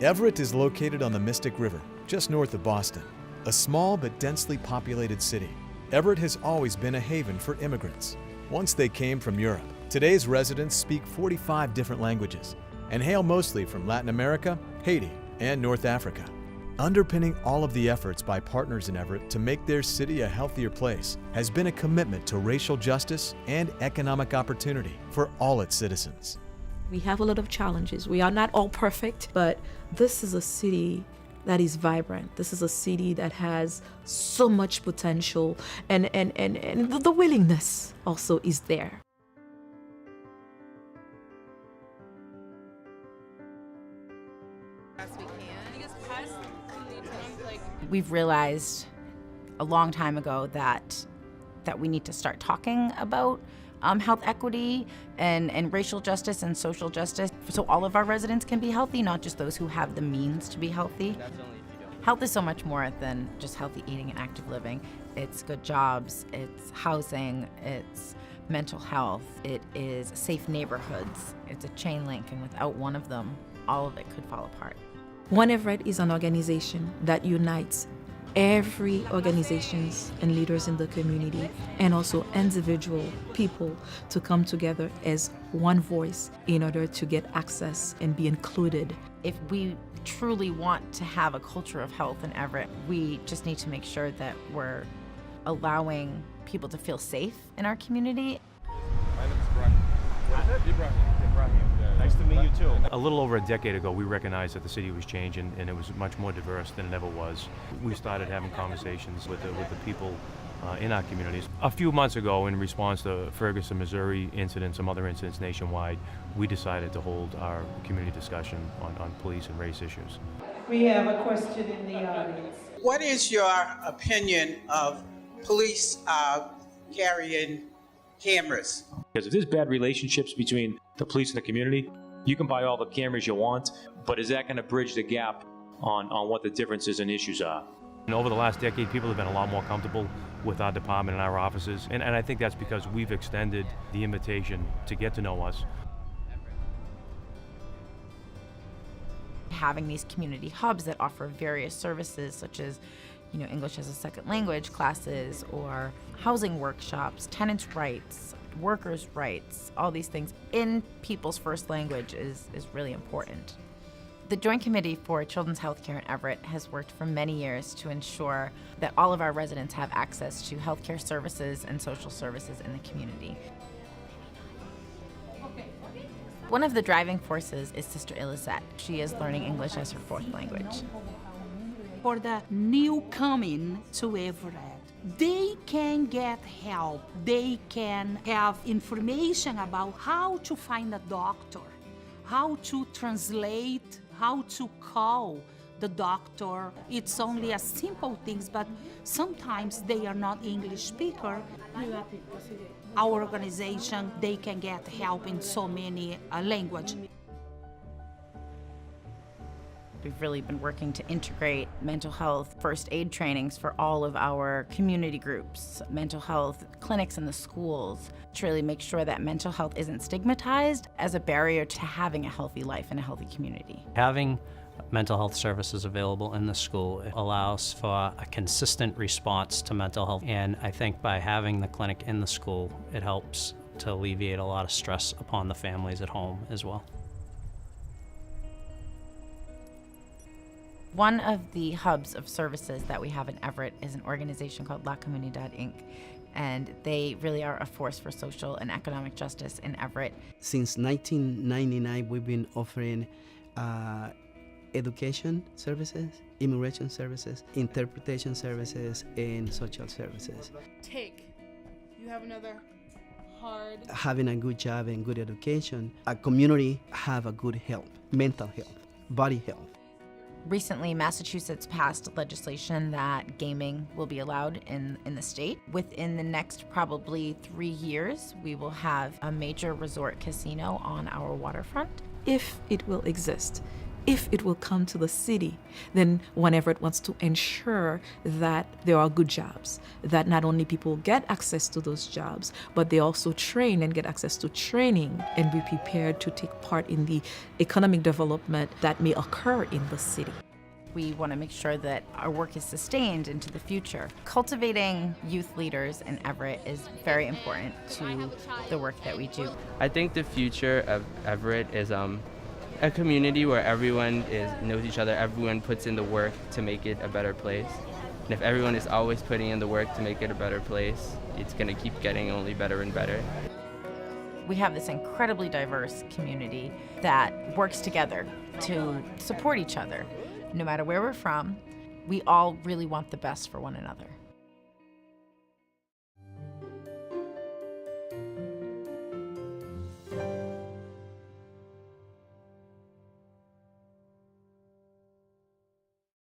Everett is located on the Mystic River, just north of Boston. A small but densely populated city, Everett has always been a haven for immigrants. Once they came from Europe, today's residents speak 45 different languages and hail mostly from Latin America, Haiti, and North Africa. Underpinning all of the efforts by partners in Everett to make their city a healthier place has been a commitment to racial justice and economic opportunity for all its citizens. We have a lot of challenges. We are not all perfect, but this is a city that is vibrant. This is a city that has so much potential, and the willingness also is there. We've realized a long time ago that we need to start talking about health equity and racial justice and social justice, so all of our residents can be healthy, not just those who have the means to be healthy. Health is so much more than just healthy eating and active living. It's good jobs, it's housing, it's mental health, it is safe neighborhoods. It's a chain link, and without one of them, all of it could fall apart. One Everett is an organization that unites every organizations and leaders in the community, and also individual people, to come together as one voice in order to get access and be included. If we truly want to have a culture of health in Everett, we just need to make sure that we're allowing people to feel safe in our community. My name is Brian. Nice to meet you too. A little over a decade ago, we recognized that the city was changing and it was much more diverse than it ever was. We started having conversations with the people in our communities. A few months ago, in response to Ferguson, Missouri incidents, some other incidents nationwide, we decided to hold our community discussion on police and race issues. We have a question in the audience. What is your opinion of police carrying cameras? Because if there's bad relationships between the police and the community, you can buy all the cameras you want, but is that going to bridge the gap on what the differences and issues are? And over the last decade, people have been a lot more comfortable with our department and our offices, and I think that's because we've extended the invitation to get to know us. Having these community hubs that offer various services, such as English as a second language classes, or housing workshops, tenants' rights, workers' rights, all these things in people's first language is really important. The Joint Committee for Children's Healthcare in Everett has worked for many years to ensure that all of our residents have access to healthcare services and social services in the community. One of the driving forces is Sister Elisette. She is learning English as her fourth language. For the new coming to Everett, they can get help. They can have information about how to find a doctor, how to translate, how to call the doctor. It's only a simple things, but sometimes they are not English speaker. Our organization, they can get help in so many languages. We've really been working to integrate mental health first aid trainings for all of our community groups, mental health clinics in the schools, to really make sure that mental health isn't stigmatized as a barrier to having a healthy life in a healthy community. Having mental health services available in the school allows for a consistent response to mental health, and I think by having the clinic in the school, it helps to alleviate a lot of stress upon the families at home as well. One of the hubs of services that we have in Everett is an organization called La Comunidad, Inc., and they really are a force for social and economic justice in Everett. Since 1999, we've been offering education services, immigration services, interpretation services, and social services. You have another hard. Having a good job and good education, a community have a good health, mental health, body health. Recently, Massachusetts passed legislation that gaming will be allowed in the state. Within the next probably 3 years, we will have a major resort casino on our waterfront. If it will exist, if it will come to the city, then One Everett wants to ensure that there are good jobs, that not only people get access to those jobs, but they also train and get access to training and be prepared to take part in the economic development that may occur in the city. We want to make sure that our work is sustained into the future. Cultivating youth leaders in Everett is very important to the work that we do. I think the future of Everett is a community where everyone knows each other, everyone puts in the work to make it a better place. And if everyone is always putting in the work to make it a better place, it's going to keep getting only better and better. We have this incredibly diverse community that works together to support each other. No matter where we're from, we all really want the best for one another.